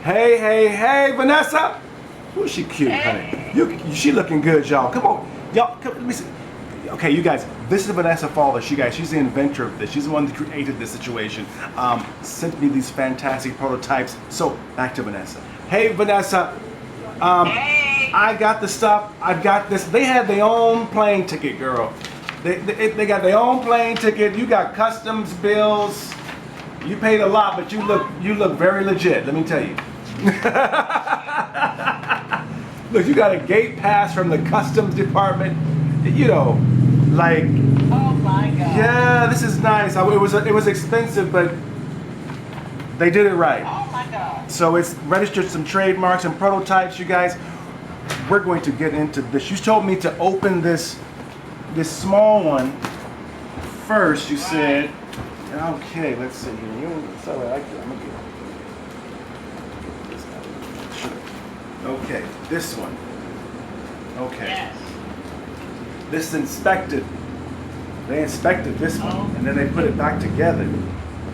Hey, hey, hey, Vanessa. Ooh, she cute, Hey. honey. She looking good, y'all. Come on, y'all. Let me see. Okay, you guys. This is Vanessa Fowler. She's the inventor of this. She's the one that created this situation. Sent me these fantastic prototypes. So back to Vanessa. Hey, Vanessa. Hey. I got the stuff. I've got this. They had their own plane ticket, girl. They got their own plane ticket. You got customs bills. You paid a lot, but you look very legit. Let me tell you. Look, you got a gate pass from the customs department. You know, like. Oh my God. Yeah, this is nice. It was expensive, but they did it right. Oh my God. So it's registered some trademarks and prototypes, you guys. We're going to get into this. You told me to open this small one first. You said. Okay, let's see here. It's all right. I'm gonna get this out. Sure. Okay, this one. Okay. Yes. This inspected. They inspected this one, Oh. and then they put it back together.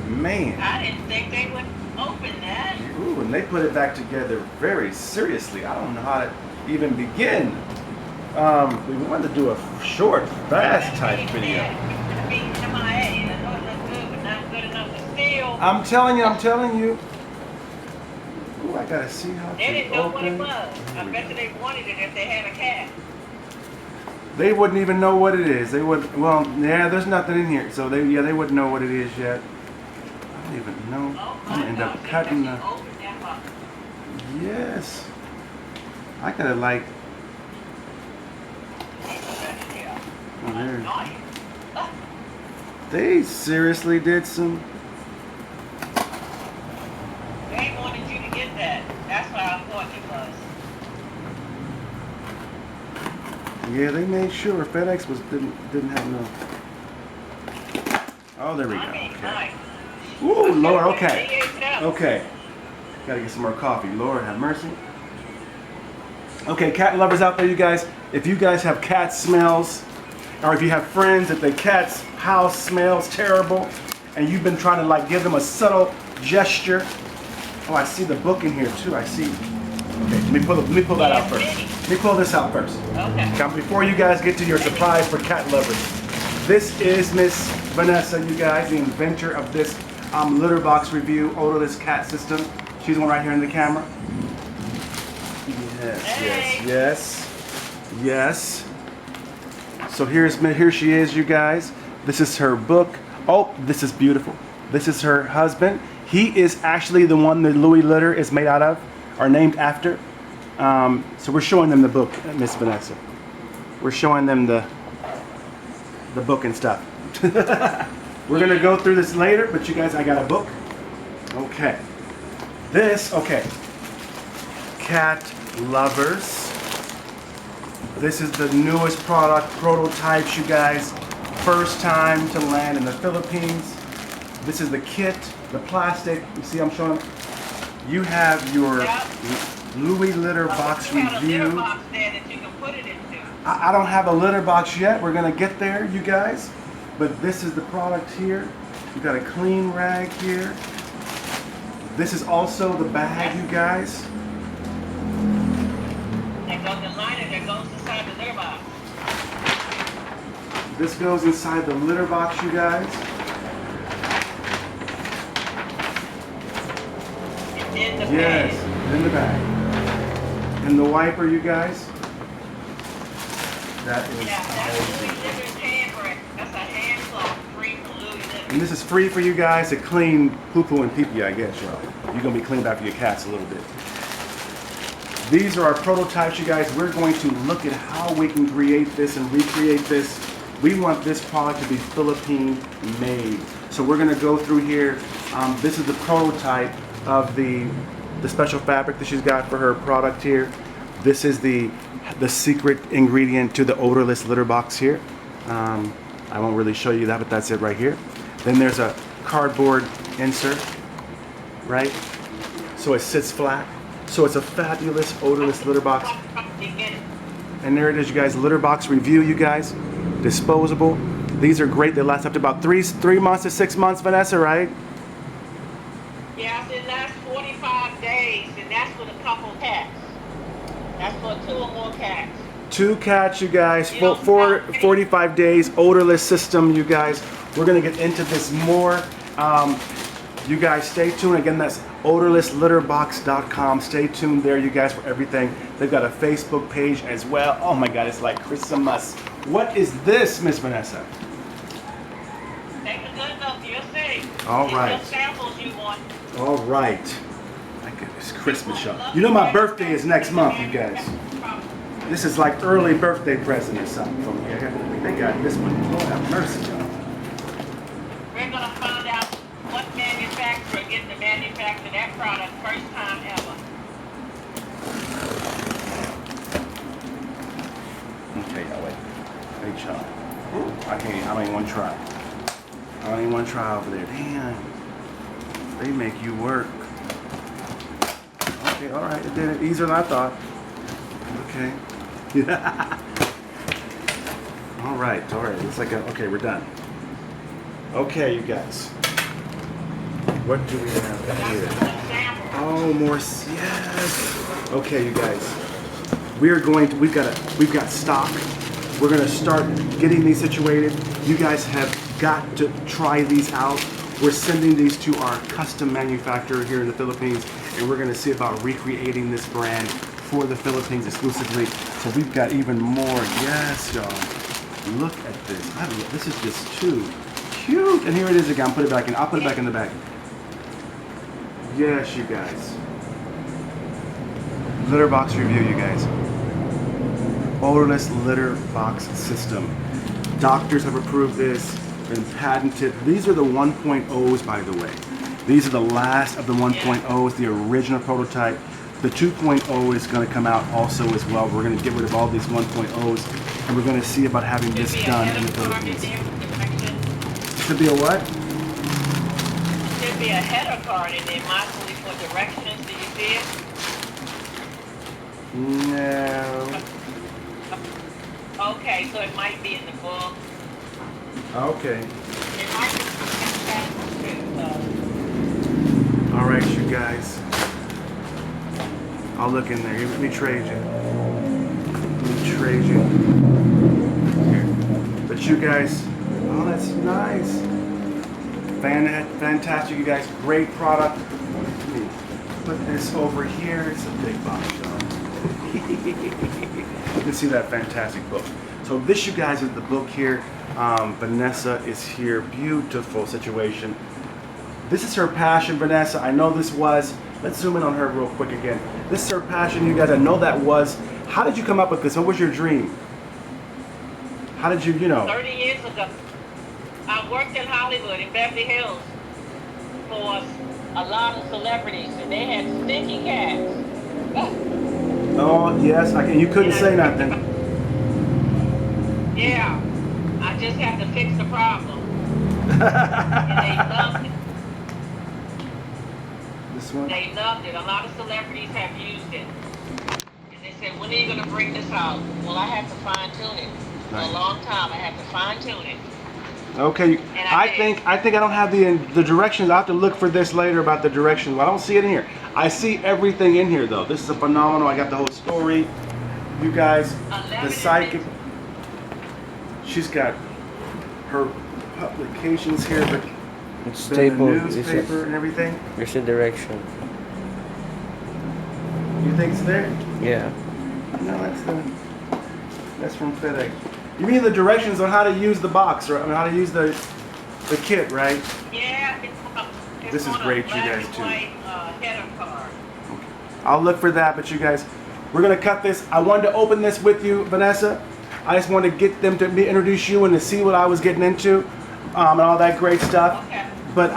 Man. I didn't think they would open that. Ooh, and they put it back together very seriously. I don't know how to even begin. We wanted to do a short, fast type video. I'm telling you. Ooh, I gotta see how They to didn't know what it open. was. I bet you they wanted it if they had a cat. They wouldn't even know what it is. They would. Well, yeah, there's nothing in here, so they wouldn't know what it is yet. I don't even know. Oh I'm gonna my end up God. cutting They the. opened that box. Yes. I gotta like. Yeah. Oh, there. Annoying. They seriously did some. They wanted you to get that. That's what I thought it was. Yeah, they made sure FedEx didn't have no. Oh, there we go. I mean, Okay. nice. Ooh, Lord. Okay. They ate it up. Okay. Gotta get some more coffee. Lord have mercy. Okay, cat lovers out there, you guys. If you guys have cat smells, or if you have friends that the cat's house smells terrible, and you've been trying to like give them a subtle gesture. Oh, I see the book in here too. I see. Okay, let me pull that out first. Let me pull this out first. Okay. Now, before you guys get to your surprise for cat lovers, this is Miss Vanessa, you guys, the inventor of this litter box review odorless cat system. She's the one right here in the camera. Hey. Yes. So here she is, you guys. This is her book. Oh, this is beautiful. This is her husband. He is actually the one the Louie litter is made out of, or named after. So we're showing them the book, Miss Vanessa. We're showing them the book and stuff. We're gonna go through this later, but you guys, I got a book. Okay. Okay. Cat lovers. This is the newest prototypes, you guys. First time to land in the Philippines. This is the kit, the plastic. You see, I'm showing. You have your Louie litter box You got a litter review. box there that you can put it into. I don't have a litter box yet. We're gonna get there, you guys. But this is the product here. You got a clean rag here. This is also the bag, you guys. That goes the liner that goes inside the litter box. This goes inside the litter box, you guys. It's in the Yes, bag. in the bag. And the wiper, you guys. That is Yeah, that's Louie amazing. Litter's hand break. That's a hand cloth free from Louie Litter. And this is free for you guys to clean poo-poo and pee-pee, I guess, y'all. You're gonna be cleaned after your cats a little bit. These are our prototypes, you guys. We're going to look at how we can create this and recreate this. We want this product to be Philippine made. So we're gonna go through here. This is the prototype of the special fabric that she's got for her product here. This is the secret ingredient to the odorless litter box here. I won't really show you that, but that's it right here. Then there's a cardboard insert, right? So it sits flat. So it's a fabulous odorless litter box. You get it. And there it is, you guys. Litter box review, you guys. Disposable. These are great. They last up to about 3 months to 6 months, Vanessa, right? Yeah, it lasts 45 days. days, and that's with a couple cats. That's for 2 or more cats. 2 cats, you guys. You don't 45 days. Odorless system, you guys. We're gonna get into this more. You guys stay tuned. Again, that's odorlesslitterbox.com. Stay tuned there, you guys, for everything. They've got a Facebook page as well. Oh my God, it's like Christmas. What is this, Miss Vanessa? Take a good look. You'll see. All It's right. your samples you want. All right. My goodness, Christmas show. You know my birthday is next month, you guys. This is like early birthday present or something from me. They got this one. Lord have mercy, y'all. We're going to find out what manufacturer getting to manufacture that product first time ever. Okay, y'all wait. Hey, y'all. I don't even want to try. I don't even want to try over there. Damn. They make you work. Okay, all right. It did it easier than I thought. Okay. All right. It's like okay, we're done. Okay, you guys. What do we have here? Oh, more. Yes. Okay, you guys. We've got stock. We're gonna start getting these situated. You guys have got to try these out. We're sending these to our custom manufacturer here in the Philippines, and we're gonna see about recreating this brand for the Philippines exclusively. So we've got even more. Yes, y'all. Look at this. This is just too cute. And here it is again. I'll put it back in. I'll put it back in the bag. Yes, you guys. Litter box review, you guys. Odorless litter box system. Doctors have approved this, been patented. These are the 1.0s, by the way. These are the last of the 1.0s, the original prototype. The 2.0 is going to come out also as well. We're going to get rid of all these 1.0s, and we're going to see about having this done in the Philippines. Should be a what? Should be a header card in there, possibly for directions. Do you see it? No. Okay, so it might be in the book. Okay. It might be too. All right, you guys. I'll look in there. Let me trade you. Here. But you guys, oh, that's nice. Fantastic, you guys. Great product. Let me put this over here. It's a big box, y'all. You can see that fantastic book. So this, you guys, is the book here. Vanessa is here. Beautiful situation. This is her passion, Vanessa. I know this was. Let's zoom in on her real quick again. This is her passion, you guys. I know that was. How did you come up with this? What was your dream? How did you, 30 years ago, I worked in Hollywood, in Beverly Hills, for a lot of celebrities, and they had stinky cats. Oh, yes. You couldn't say nothing. Yeah, I just have to fix the problem. And they loved it. This one? They loved it. A lot of celebrities have used it. And they said, when are you going to bring this out? Well, I have to fine-tune it. For a long time, I have to fine-tune it. Okay. And I think I don't have the directions. I'll have to look for this later about the directions. I don't see it in here. I see everything in here, though. This is a phenomenal. I got the whole story. You guys, the psychic. She's got her publications here, but It's the stable. newspaper and everything. There's a direction. You think it's there? Yeah. No, that's from FedEx. You mean the directions on how to use the box, or how to use the kit, right? Yeah, it's This is on great, a you black guys, and too. white, header card. I'll look for that, but you guys, we're gonna cut this. I wanted to open this with you, Vanessa. I just wanted to get them to introduce you and to see what I was getting into, and all that great stuff. Okay. But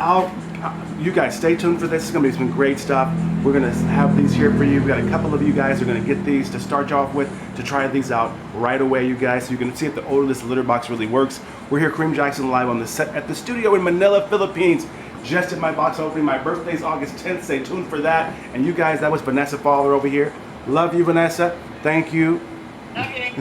you guys stay tuned for this. It's gonna be some great stuff. We're gonna have these here for you. We got a couple of you guys who are gonna get these to start you off with, to try these out right away, you guys, so you can see if the odorless litter box really works. We're here, Kareem Jackson, live on the set at the studio in Manila, Philippines. Just at my box opening. My birthday's August 10th. Stay tuned for that. And you guys, that was Vanessa Fowler over here. Love you, Vanessa. Thank you. Okay.